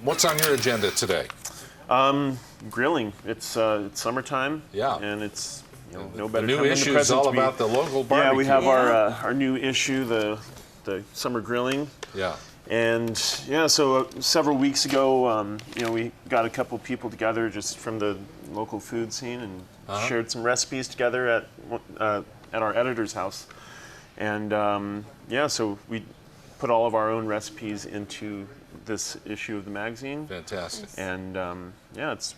What's on your agenda today? Grilling. It's summertime. Yeah. And it's no better The new time than the issue is present all to be- about the local barbecue. Yeah, we have our new issue, the summer grilling. Yeah. And yeah, so several weeks ago, we got a couple people together just from the local food scene and shared some recipes together at our editor's house. And so we put all of our own recipes into this issue of the magazine. Fantastic. And it's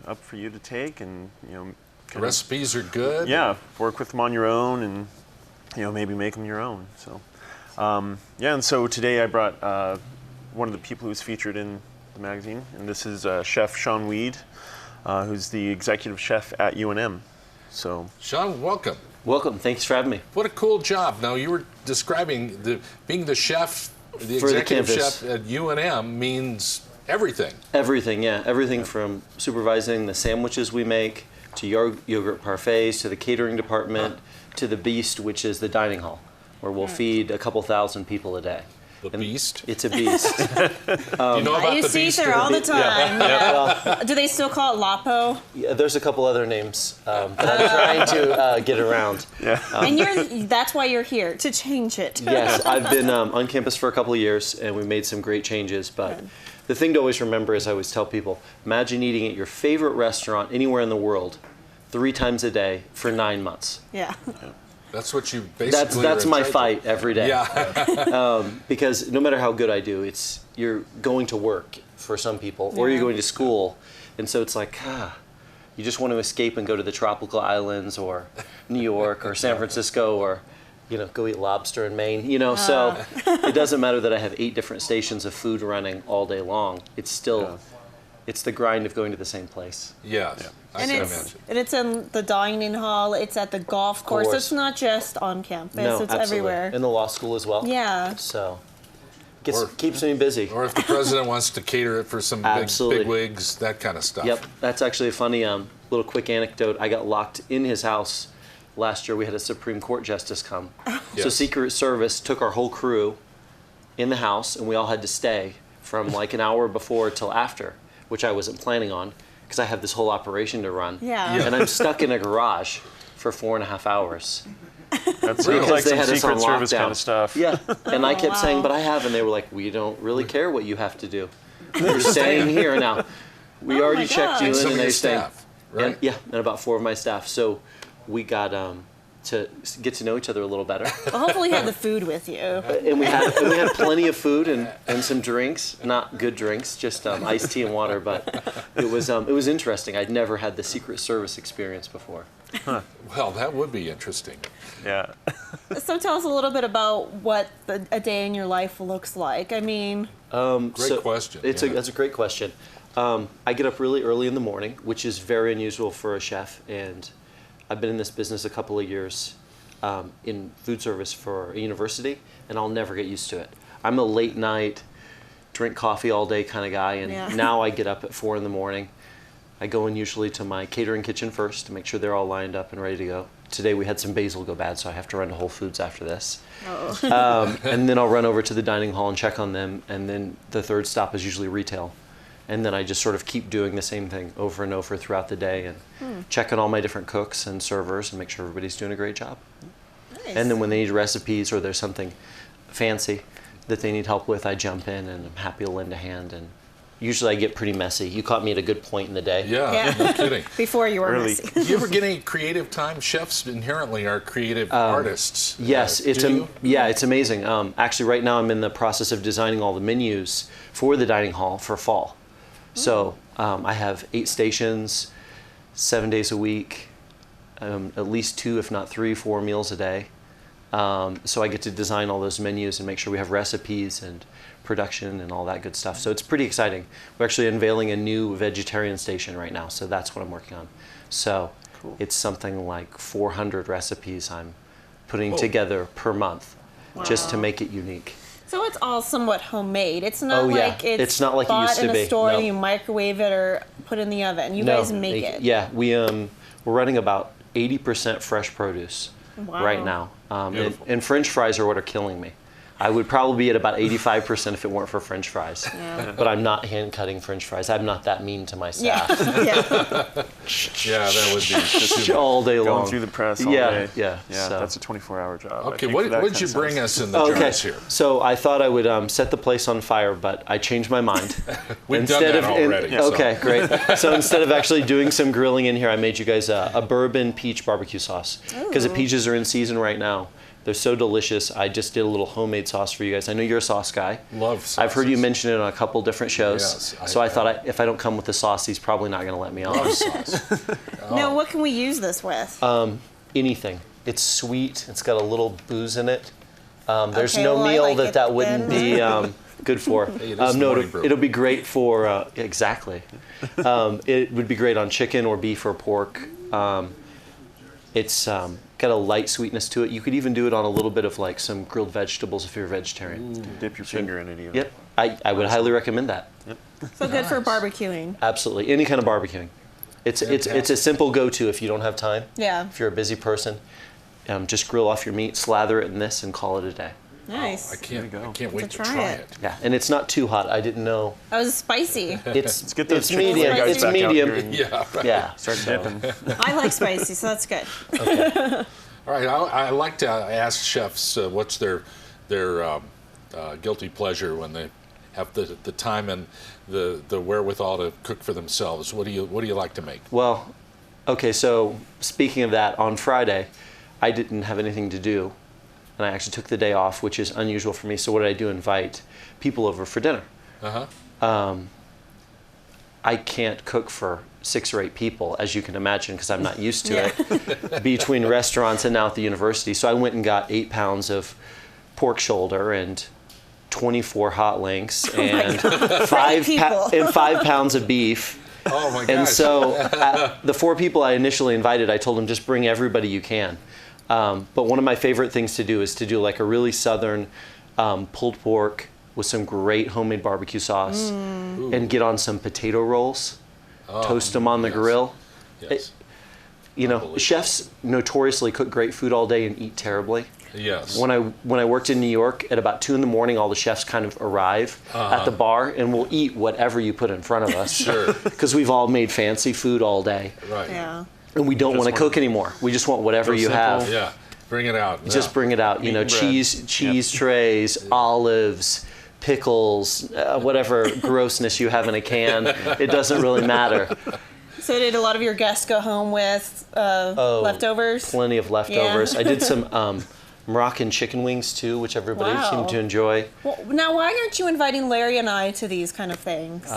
up for you to take and The recipes are good. Yeah, work with them on your own and maybe make them your own. So and so today I brought one of the people who's featured in the magazine, and this is Chef Shawn Weed, who's the executive chef at UNM. So Shawn, welcome. Welcome. Thanks for having me. What a cool job. Now, you were describing being the chef, the For the executive campus. chef at UNM means everything. Everything, yeah. Everything from supervising the sandwiches we make, to yogurt parfaits, to the catering department, to the Beast, which is the dining hall, where we'll feed a couple thousand people a day. The Beast? It's a beast. Do you know about I used the to eat Beast? there all the time. Well, Do they still call it Lapo? yeah, there's a couple other names that I'm trying to get around. And that's why you're here, to change it. Yes, I've been on campus for a couple of years, and we made some great changes. But the thing to always remember is I always tell people, imagine eating at your favorite restaurant anywhere in the world 3 times a day for 9 months. Yeah. That's what you basically That's are my in charge fight every day. Yeah. Because no matter how good I do, you're going to work for some people, or you're going to school, and so it's like, you just want to escape and go to the tropical islands, or New York, or San Francisco, or go eat lobster in Maine. So it doesn't matter that I have 8 different stations of food running all day long. It's still, it's the grind of going to the same place. Yes. I And can it's imagine. and it's in the dining hall. It's at the golf course. course. It's not just on campus. No, it's absolutely. everywhere. In the law school as well. Yeah. So Or- keeps me busy. Or if the president wants to cater it for some Absolutely. big wigs, that kind of stuff. Yep, that's actually a funny little quick anecdote. I got locked in his house last year. We had a Supreme Court justice come. So Yes. Secret Service took our whole crew in the house, and we all had to stay from like an hour before till after, which I wasn't planning on because I have this whole operation to run. Yeah. Yeah. And I'm stuck in a garage for 4.5 hours. that sounds Because like they some had us Secret on Service lockdown. kind of stuff. Yeah, and I kept wow. saying, but I have, and they were like, we don't really care what you have to do. You're staying here now. We Oh already my checked God. you And in, some of and your they stayed. staff, right? And, yeah, and about 4 of my staff. So we got to get to know each other a little better. Well, hopefully you had the food with you. And we had plenty of food and some drinks, not good drinks, just iced tea and water. But it was interesting. I'd never had the Secret Service experience before. Well, that would be interesting. Yeah. So tell us a little bit about what a day in your life looks like. I mean, Great question. That's a great question. I get up really early in the morning, which is very unusual for a chef, and I've been in this business a couple of years in food service for a university, and I'll never get used to it. I'm a late night, drink coffee all day kind of guy, and now I get up at 4 in the morning. I go in usually to my catering kitchen first to make sure they're all lined up and ready to go. Today we had some basil go bad, so I have to run to Whole Foods after this. And then I'll run over to the dining hall and check on them, and then the third stop is usually retail. And then I just sort of keep doing the same thing over and over throughout the day and check on all my different cooks and servers and make sure everybody's doing a great job. nice. And then when they need recipes or there's something fancy that they need help with, I jump in and I'm happy to lend a hand. And usually I get pretty messy. You caught me at a good point in the day. Yeah, Yeah. no kidding. Before you were Early. messy. Do you ever get any creative time? Chefs inherently are creative artists. Yes, Do you? it's amazing. Actually, right now I'm in the process of designing all the menus for the dining hall for fall. So I have 8 stations, 7 days a week, at least 2, if not 3, 4 meals a day. So I get to design all those menus and make sure we have recipes and production and all that good stuff. So it's pretty exciting. We're actually unveiling a new vegetarian station right now, so that's what I'm working on. So it's something like 400 recipes I'm putting together per month just to make it unique. So it's all somewhat homemade. It's not like it's not like it bought used to in a be. store No. and you microwave it or put in the oven. You guys make it. Yeah, we're running about 80% fresh produce Wow. right now. Beautiful. And French fries are what are killing me. I would probably be at about 85% if it weren't for French fries. Yeah. But I'm not hand cutting French fries. I'm not that mean to my Yeah. staff. Yeah. Yeah, that would be just All day long. Going through the press all Yeah, day. yeah, Yeah, so- that's a 24-hour job. I Okay, think, what for that would kind you of bring size. us in the Okay, jars here? so I thought I would set the place on fire, but I changed my mind. We've done that already. so- Okay, great. So instead of actually doing some grilling in here, I made you guys a bourbon peach barbecue sauce. Because the peaches are in season right now. They're so delicious. I just did a little homemade sauce for you guys. I know you're a sauce guy. Love sauces. I've heard you mention it on a couple different shows. Yes, So I thought if I don't come with the sauce, he's probably not going to let me Love on. sauce. Now, what can we use this with? Anything. It's sweet. It's got a little booze in it. There's Okay, no well, I meal like it that wouldn't then. be good for. Hey, it is No, morning brew. it'll be great for exactly. It would be great on chicken or beef or pork. It's got a light sweetness to it. You could even do it on a little bit of like some grilled vegetables if you're a vegetarian. Dip your finger in it even. Yep, I would highly recommend that. So good for barbecuing. Absolutely, any kind of barbecuing. It's a simple go-to if you don't have time. Yeah. If you're a busy person, just grill off your meat, slather it in this, and call it a day. Nice. I can't go. wait to try try it. it. Yeah, and it's not too hot. I didn't know. That was spicy. It's get those it's Chick-fil-A medium. guys It's back out medium. here and- Yeah. Right. Yeah. Start dipping. I like spicy, so that's good. All right. I like to ask chefs what's their guilty pleasure when they have the time and the wherewithal to cook for themselves. What do you like to make? Well, okay. So speaking of that, on Friday, I didn't have anything to do, and I actually took the day off, which is unusual for me. So what did I do? Invite people over for dinner. I can't cook for 6 or 8 people, as you can imagine, because I'm not used to it, between restaurants and now at the university. So I went and got 8 pounds of pork shoulder and 24 hot links and people. 5 pounds of beef. Oh my gosh. And so the 4 people I initially invited, I told them just bring everybody you can. But one of my favorite things to do is to do like a really southern pulled pork with some great homemade barbecue sauce and get on some potato rolls, toast them on the grill. Yes. You know, chefs notoriously cook great food all day and eat terribly. Yes. When I worked in New York, at about 2 a.m, all the chefs kind of arrive at the bar and we'll eat whatever you put in front of us. Sure. Because we've all made fancy food all day. Right. Yeah. And we don't Just want to want- cook anymore. We just want whatever Go you simple. have. Yeah. Bring it out. Just bring it out. You know, and bread. cheese trays, olives, pickles, whatever grossness you have in a can. It doesn't really matter. So did a lot of your guests go home with leftovers? Plenty of leftovers. I did some Moroccan chicken wings too, which everybody Wow. seemed to enjoy. Well, now, why aren't you inviting Larry and I to these kind of things?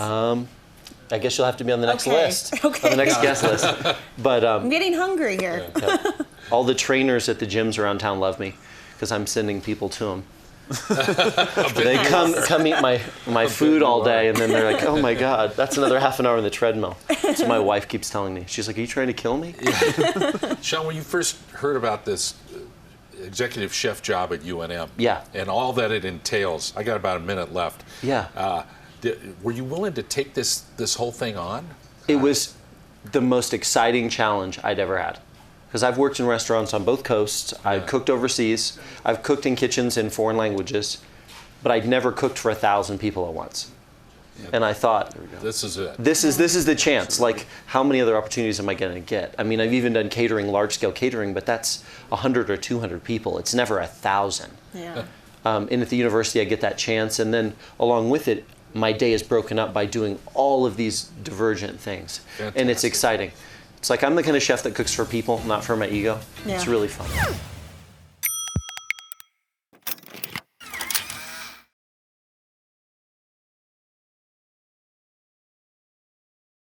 I guess you'll have to be on the next Okay. list, Okay. on the next guest list. But I'm getting hungry here. all the trainers at the gyms around town love me because I'm sending people to them. They come eat my food all day, and then they're like, "Oh my God, that's another half an hour on the treadmill." So my wife keeps telling me, she's like, "Are you trying to kill me?" Shawn, when you first heard about this executive chef job at UNM, Yeah. and all that it entails, I got about a minute left. Yeah. Were you willing to take this whole thing on? It was the most exciting challenge I'd ever had. Because I've worked in restaurants on both coasts. I've cooked overseas. I've cooked in kitchens in foreign languages. But I'd never cooked for 1,000 people at once. And I thought, This is it. this is the chance. Like, how many other opportunities am I going to get? I mean, I've even done catering, large-scale catering, but that's 100 or 200 people. It's never 1,000. Yeah. And at the university, I get that chance. And then along with it, my day is broken up by doing all of these divergent things. And it's Fantastic. exciting. It's like I'm the kind of chef that cooks for people, not for my ego. Yeah. It's really fun.